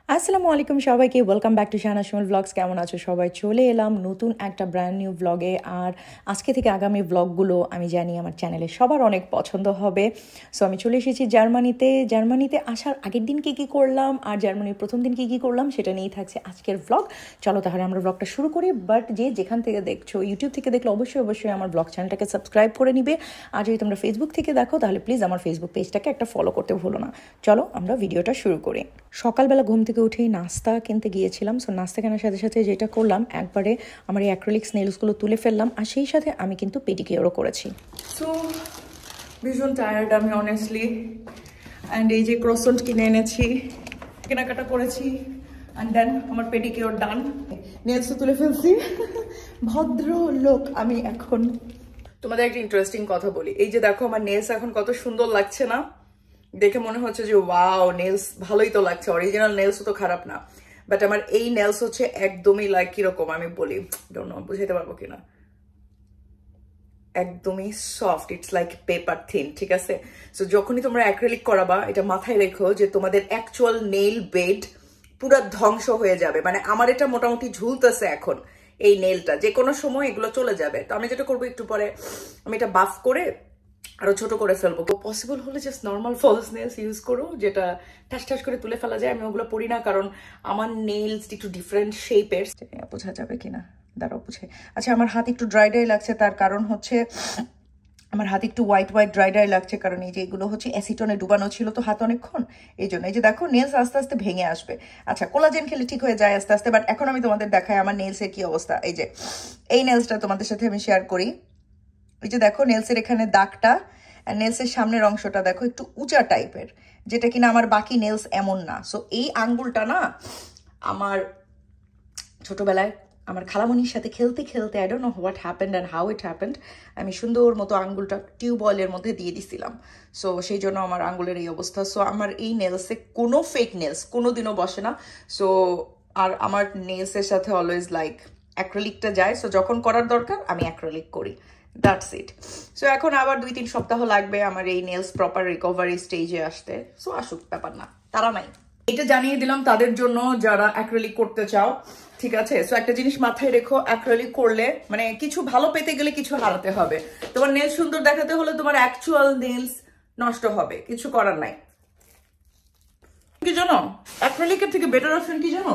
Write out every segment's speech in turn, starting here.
আসসালামু আলাইকুম সবাইকে welcome back to Shahana Shimul vlogs. কেমন আছো সবাই? চলে এলাম নতুন একটা ব্র্যান্ড নিউ ব্লগে। আর আজকে থেকে আগামী ব্লগগুলো আমি জানি আমার চ্যানেলে সবার অনেক পছন্দ হবে। সো আমি চলে এসেছি জার্মানিতে আসার আগের দিন কী করলাম আর জার্মানির প্রথম দিন কী করলাম সেটা নিয়েই থাকছে আজকের ব্লগ। চলো তাহলে আমরা ব্লগটা শুরু করি। বাট যেখান থেকে দেখছো, ইউটিউব থেকে দেখলে অবশ্যই আমার ব্লগ চ্যানেলটাকে সাবস্ক্রাইব করে নিবে। আর যদি তোমরা ফেসবুক থেকে দেখো তাহলে প্লিজ আমার ফেসবুক পেজটাকে একটা ফলো করতে ভুলো না। চলো আমরা ভিডিওটা শুরু করি। সকালবেলা ঘুম থেকে উঠেই নাস্তা কিনতে গিয়েছিলাম। সো নাস্তা কেনার সাথে সাথে যেটা করলাম, একবারে আমার এই অ্যাক্রিলিক্স নেলসগুলো তুলে ফেললাম, আর সেই সাথে আমি কিন্তু পেডিকিওরও করেছি। সো ভীষণ টায়ার্ড আমি অনেস্টলি। অ্যান্ড এই যে ক্রসন্ট কিনে এনেছি, কেনাকাটা করেছি, অ্যান্ড দেন আমার পেডিকিওর ডান, নেলসও তুলে ফেলছি। ভদ্র লোক আমি এখন। তোমাদের একটা ইন্টারেস্টিং কথা বলি, এই যে দেখো আমার নেলস এখন কত সুন্দর লাগছে না? দেখে মনে হচ্ছে যে ওয়াও, নেলস ভালোই তো লাগছে, অরিজিনাল নেলসও তো খারাপ না। বাট আমার এই নেলস হচ্ছে একদমই লাইক কিরকম আমি বলি, ডোন্ট নো বুঝাইতে পারবো কিনা, একদমই soft, it's like paper thin, ঠিক আছে? সো যখনই তোমরা অ্যাক্রিলিক করাবা, এটা মাথায় রেখো যে তোমাদের অ্যাকচুয়াল নেইল বেড পুরো ধ্বংস হয়ে যাবে। মানে আমার এটা মোটামুটি ঝুলতেছে এখন, এই নেলটা যে কোনো সময় এগুলো চলে যাবে। তো আমি যেটা করবো, একটু পরে আমি এটা বাফ করে আরো ছোট করে ফেলবো। পসিবল হলে just normal false nails use করো, যেটা ঠাস করে তুলে ফেলা যায়। আমি ওগুলো পরি না, কারণ আমার নেলস একটু ডিফারেন্ট শেপের। বোঝা যাবে কিনা দাঁড়াও বুঝে। আচ্ছা, আমার হাত একটু ড্রাই লাগছে, তার কারণ হচ্ছে আমার হাত একটু হোয়াইট ড্রাই লাগছে, কারণ এই যে এগুলো হচ্ছে অ্যাসিটনে ডুবানো ছিল তো হাত অনেকক্ষণ, এই জন্য। এই যে দেখো নেলস আস্তে আস্তে ভেঙে আসবে। আচ্ছা, কোলাজেন খেলে ঠিক হয়ে যায় আস্তে আস্তে। বাট এখন আমি তোমাদের দেখাই আমার নেলসের কি অবস্থা। এই যে এই নেলসটা তোমাদের সাথে আমি শেয়ার করি। এই যে দেখো নেলসের এখানে দাগটা, আর নেলসের সামনের অংশটা দেখো একটু উঁচা টাইপের, যেটা কিনা আমার বাকি নেলস এমন না। সো এই আঙ্গুলটা না, আমার ছোটবেলায় আমার খালামণির সাথে খেলতে I don't know what happened and how it happened, আমি সুন্দর মতো আঙ্গুলটা টিউবওয়েলের মধ্যে দিয়ে দিছিলাম। সো সেই জন্য আমার আঙ্গুলের এই অবস্থা। সো আমার এই নেলসে কোনো ফেক নেলস কোনোদিনও বসে না। সো আর আমার নেলসের সাথে অলওয়েজ লাইক অ্যাক্রিলিকটা যায়। সো যখন করার দরকার আমি অ্যাক্রিলিক করি, দ্যাটস ইট। সো এখন আবার 2-3 সপ্তাহ লাগবে আমার এই নেলস প্রপার রিকভারি স্টেজে আসতে। সো আসুক, ব্যাপার না, তারা নাই। এটা জানিয়ে দিলাম তাদের জন্য যারা অ্যাক্রিলিক করতে চাও, ঠিক আছে? সো একটা জিনিস মাথায় রেখো, অ্যাক্রিলিক করলে মানে কিছু ভালো পেতে গেলে কিছু হারাতে হবে। তোমার নেলস সুন্দর দেখাতে হলে তোমার অ্যাকচুয়াল নেলস নষ্ট হবে, কিছু করার নাই। কি জানো অ্যাক্রিলিকের থেকে বেটার অপশন কি জানো?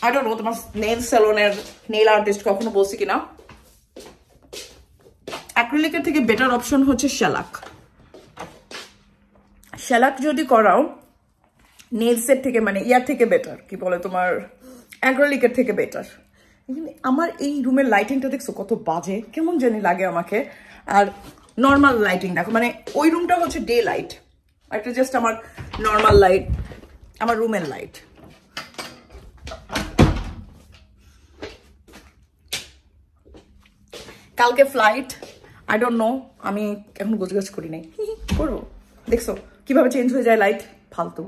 আই ডোন্ট নো তোমার নেল স্যালনের নেল আর্টিস্ট কখনো বলছি কিনা, অ্যাক্রিলিকের থেকে বেটার অপশন হচ্ছে শেলাক। শেলাক যদি করাও নেলসের থেকে, মানে ইয়ার থেকে বেটার, কি বলে তোমার অ্যাক্রিলিকের থেকে বেটার। আমার এই রুমের লাইটিংটা দেখছো কত বাজে, কেমন জানি লাগে আমাকে। আর নর্মাল লাইটিং দেখো, মানে ওই রুমটা হচ্ছে ডে লাইট, আর এটা জাস্ট আমার নর্মাল লাইট, আমার রুমের লাইট। কালকে ফ্লাইট, আই ডোন্ট নো, আমি এখন গোছগাছ করি নাই, করবো। দেখছো কিভাবে চেঞ্জ হয়ে যায় লাইট, ফালতু।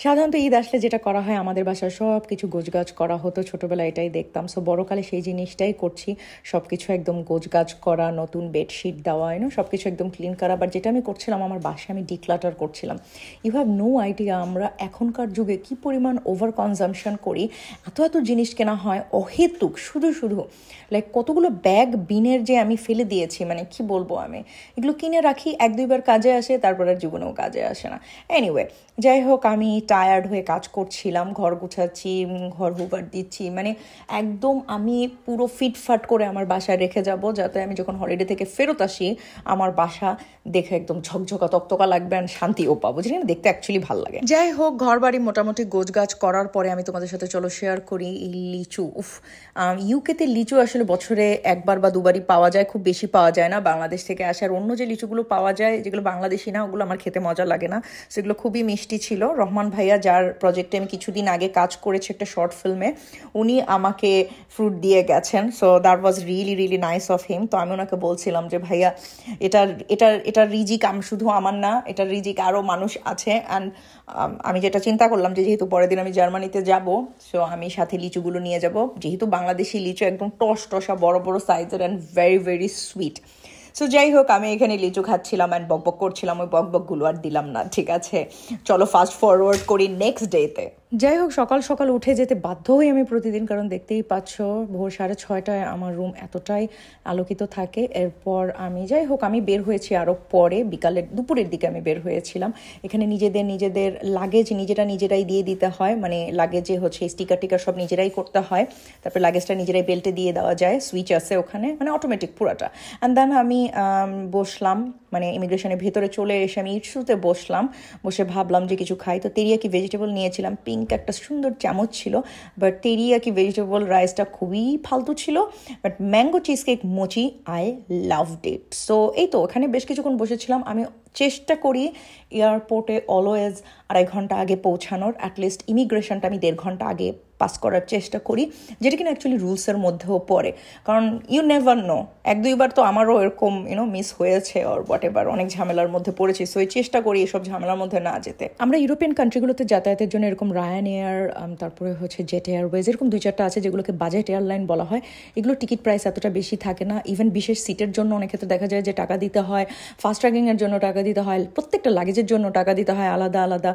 সাধারণত ঈদ আসলে যেটা করা হয়, আমাদের বাসায় সব কিছু গোছগাছ করা হতো, ছোটোবেলায় এটাই দেখতাম। সো বড়কালে সেই জিনিসটাই করছি, সব কিছু একদম গোছগাছ করা, নতুন বেডশিট দেওয়া, সব কিছু একদম ক্লিন করা। বাট যেটা আমি করছিলাম আমার বাসায়, আমি ডিক্লাটার করছিলাম। ইউ হ্যাভ নো আইডিয়া আমরা এখনকার যুগে কি পরিমাণ ওভার কনজামশন করি। এত জিনিস কেনা হয় অহেতুক, শুধু লাইক কতগুলো ব্যাগ বিনের যে আমি ফেলে দিয়েছি, মানে কি বলবো। আমি এগুলো কিনে রাখি, 1-2 বার কাজে আসে, তারপর আর জীবনেও কাজে আসে না। এনিওয়ে, যাই হোক, আমি টায়ার্ড হয়ে কাজ করছিলাম, ঘর গুছাচ্ছি, ঘর হুবার দিচ্ছি, মানে একদম আমি পুরো ফিটফাট করে আমার বাসায় রেখে যাব, যাতে আমি যখন হলিডে থেকে ফেরত আসি আমার বাসা দেখে একদম ঝকঝকা তকতকা লাগবে, আর শান্তিও পাবো, যেটা দেখতে অ্যাকচুয়ালি ভালো লাগে। যাই হোক, ঘর বাড়ি মোটামুটি গোছগাছ করার পরে আমি তোমাদের সাথে চলো শেয়ার করি এই লিচু। ইউকেতে লিচু আসলে বছরে 1বার বা 2বারই পাওয়া যায়, খুব বেশি পাওয়া যায় না। বাংলাদেশ থেকে আসার অন্য যে লিচুগুলো পাওয়া যায়, যেগুলো বাংলাদেশি না, ওগুলো আমার খেতে মজা লাগে না। সেগুলো খুবই মিষ্টি ছিল। রহমান ভাইয়া, যার প্রজেক্টে আমি কিছুদিন আগে কাজ করেছি একটা শর্ট ফিল্মে, উনি আমাকে ফ্রুট দিয়ে গেছেন। So that was really nice of him. তো আমি ওনাকে বলছিলাম যে ভাইয়া, এটার রিজিক শুধু আমার না, এটার রিজিক আরও মানুষ আছে। অ্যান্ড আমি যেটা চিন্তা করলাম যে যেহেতু পরের দিন আমি জার্মানিতে যাব, সো আমি সাথে লিচুগুলো নিয়ে যাব, যেহেতু বাংলাদেশি লিচু একদম টসা বড় সাইজের অ্যান্ড ভেরি সুইট। সো যাই হোক, আমি এখানে লিচু খাচ্ছিলাম অ্যান্ড বকবক করছিলাম, ওই বকবকগুলো আর দিলাম না, ঠিক আছে? চলো ফাস্ট ফরওয়ার্ড করি নেক্সট ডেতে। যাই হোক, সকাল সকাল উঠে যেতে বাধ্য হই আমি প্রতিদিন, কারণ দেখতেই পাচ্ছ ভোর 6:30টায় আমার রুম এতটাই আলোকিত থাকে। এরপর আমি বের হয়েছি আরও পরে, দুপুরের দিকে আমি বের হয়েছিলাম। এখানে নিজেদের লাগেজ নিজেরাই দিয়ে দিতে হয়, মানে লাগেজে হচ্ছে স্টিকার টিকার সব নিজেরাই করতে হয়। তারপরে লাগেজটা নিজেরাই বেল্টে দিয়ে দেওয়া যায়, সুইচ আছে ওখানে, মানে অটোমেটিক পুরাটা। অ্যান্ড দেন আমি বসলাম, মানে ইমিগ্রেশনের ভেতরে চলে এসে আমি ইটসুতে বসলাম, বসে ভাবলাম যে কিছু খাই। তো তেরিয়াকি ভেজিটেবল নিয়েছিলাম, পিঙ্ক একটা সুন্দর চামচ ছিল, বাট তেরিয়াকি ভেজিটেবল রাইসটা খুবই ফালতু ছিল। But mango cheese cake mochi I loved it. So এই তো ওখানে বেশ কিছুক্ষণ বসেছিলাম। আমি চেষ্টা করি এয়ারপোর্টে অলওয়েজ 2.5 ঘন্টা আগে পৌঁছানোর, অ্যাটলিস্ট ইমিগ্রেশনটা আমি 1.5 ঘন্টা আগে পাস করার চেষ্টা করি, যেটা কিনা অ্যাকচুয়ালি রুলসের মধ্যেও পড়ে। কারণ ইউ নেভার নো, 1-2বার তো আমারও এরকম মিস হয়েছে, অর হোয়াট এভার, অনেক ঝামেলার মধ্যে পড়েছি। সো এই চেষ্টা করি এসব ঝামেলার মধ্যে না যেতে। আমরা ইউরোপিয়ান কান্ট্রিগুলোতে যাতায়াতের জন্য এরকম রায়ান এয়ার, তারপরে হচ্ছে জেট এয়ারওয়েজ, এরকম 2-4টা আছে যেগুলোকে বাজেট এয়ারলাইন বলা হয়। এগুলো টিকিট প্রাইস এতটা বেশি থাকে না। ইভেন বিশেষ সিটের জন্য অনেক ক্ষেত্রে দেখা যায় যে টাকা দিতে হয়, ফাস্ট ট্র্যাকিংয়ের জন্য টাকা দিতে হয়, প্রত্যেকটা লাগেজের জন্য টাকা দিতে হয় আলাদা আলাদা।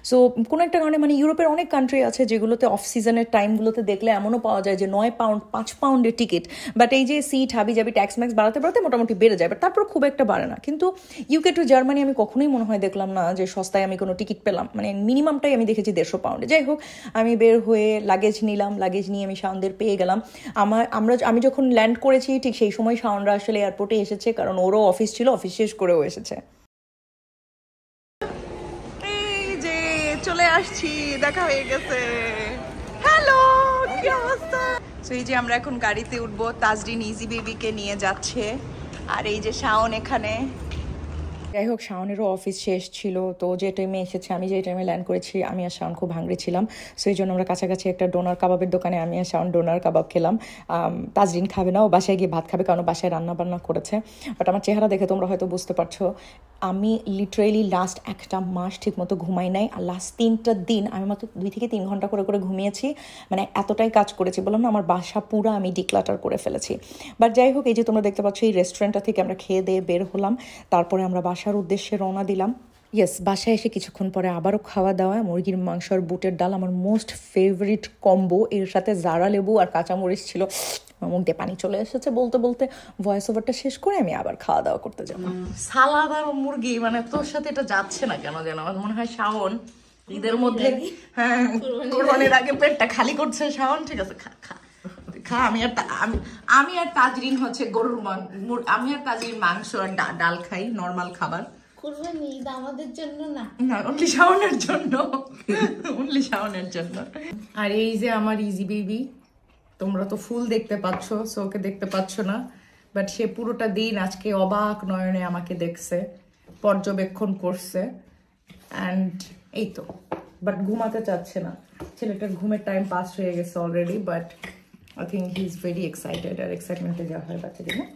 সো কোনো একটা কারণে মানে ইউরোপের অনেক কান্ট্রি আছে যেগুলোতে অফ সিজনের টাইমগুলোতে দেখলে এমনও পাওয়া যায় যে 9 পাউন্ড 5 পাউন্ডের টিকিট, বাট এই যে সিট হাবি যাবি ট্যাক্স ম্যাক্স বাড়াতে বাড়াতে মোটামুটি বেড়ে যায়, বাট তারপর খুব একটা বাড়ে না। কিন্তু ইউকে টু জার্মানি আমি কখনোই মনে হয় দেখলাম না যে সস্তায় আমি কোনো টিকিট পেলাম, মানে মিনিমামটাই আমি দেখেছি 150 পাউন্ডে। যাই হোক, আমি বের হয়ে লাগেজ নিলাম, লাগেজ নিয়ে আমি শাওনদের পেয়ে গেলাম। আমি যখন ল্যান্ড করেছি ঠিক সেই সময় শাওনরা আসলে এয়ারপোর্টে এসেছে, কারণ ওরও অফিস ছিল, অফিস শেষ করেও এসেছে। চলে আসছি, দেখা হয়ে গেছে। হ্যালো, কি অবস্থা? তো এই যে আমরা এখন গাড়িতে উঠবো, তাজরিন ইজি বেবিকে নিয়ে যাচ্ছে, আর এই যে শাওন এখানে। যাই হোক, শাওনেরও অফিস শেষ ছিল, তো যে টাইমে এসেছে, আমি যে টাইমে ল্যান্ড করেছি, আমি আর শাওন খুব হাংরি ছিলাম। সো এই জন্য আমরা কাছাকাছি একটা ডোনার কাবাবের দোকানে আমি আর শাওন ডোনার কাবাব খেলাম। তাজরিন খাবে না, ও বাসায় গিয়ে ভাত খাবে, কারণ বাসায় রান্না বান্না করেছে। বাট আমার চেহারা দেখে তোমরা হয়তো বুঝতে পারছো, আমি লিটারেলি লাস্ট 1 মাস ঠিক মতো ঘুমাই নাই, আর লাস্ট 3টা দিন আমি মাত্র 2 থেকে 3 ঘন্টা করে করে ঘুমিয়েছি। মানে এতটাই কাজ করেছি, বললাম না, আমার বাসা পুরো আমি ডিক্লাটার করে ফেলেছি। বাট যাই হোক, এই যে তোমরা দেখতে পাচ্ছ, এই রেস্টুরেন্টটা থেকে আমরা খেয়ে দিয়ে বের হলাম, তারপরে আমরা বাসার উদ্দেশ্যে রওনা দিলাম। ইয়েস, বাসায় এসে কিছুক্ষণ পরে আবারও খাওয়া দাওয়া, মুরগির মাংস আর বুটের ডাল, আমার মোস্ট ফেভারিট কম্বো। এর সাথে জারা লেবু আর কাঁচামরিচ ছিল, মুখ দিয়ে পানি চলে এসেছে বলতে বলতে। ভয়েস ওভারটা শেষ করে আমি আবার খাওয়া দাওয়া করতে যাবো। সালাদ আর মুরগি, মানে তোর সাথে এটা যাচ্ছে না কেন যেন, আমার মনে হয় শাওন ঈদের মধ্যে, হ্যাঁ কোরবানির আগে পেটটা খালি করছে শাওন। ঠিক আছে, খা খা খা। আমি আর তাজরিন হচ্ছে আমি আর তাজরিন মাংস আর ডাল খাই, নর্মাল খাবার। কুরবানি ঈদ আমাদের জন্য না, অনলি শাওনের জন্য, অনলি শাওনের জন্য। আর এই যে আমার ইজি বেবি, তোমরা তো ফুল দেখতে পাচ্ছ, সো ওকে দেখতে পাচ্ছ না, বাট সে পুরোটা দিন আজকে অবাক নয়নে আমাকে দেখছে, পর্যবেক্ষণ করছে। অ্যান্ড এই তো, বাট ঘুমাতে চাচ্ছে না। ছেলেটার ঘুমের টাইম পাস হয়ে গেছে already, but I think he is very excited. আর এক্সাইটমেন্টে যা হয় বাচ্চাদের না।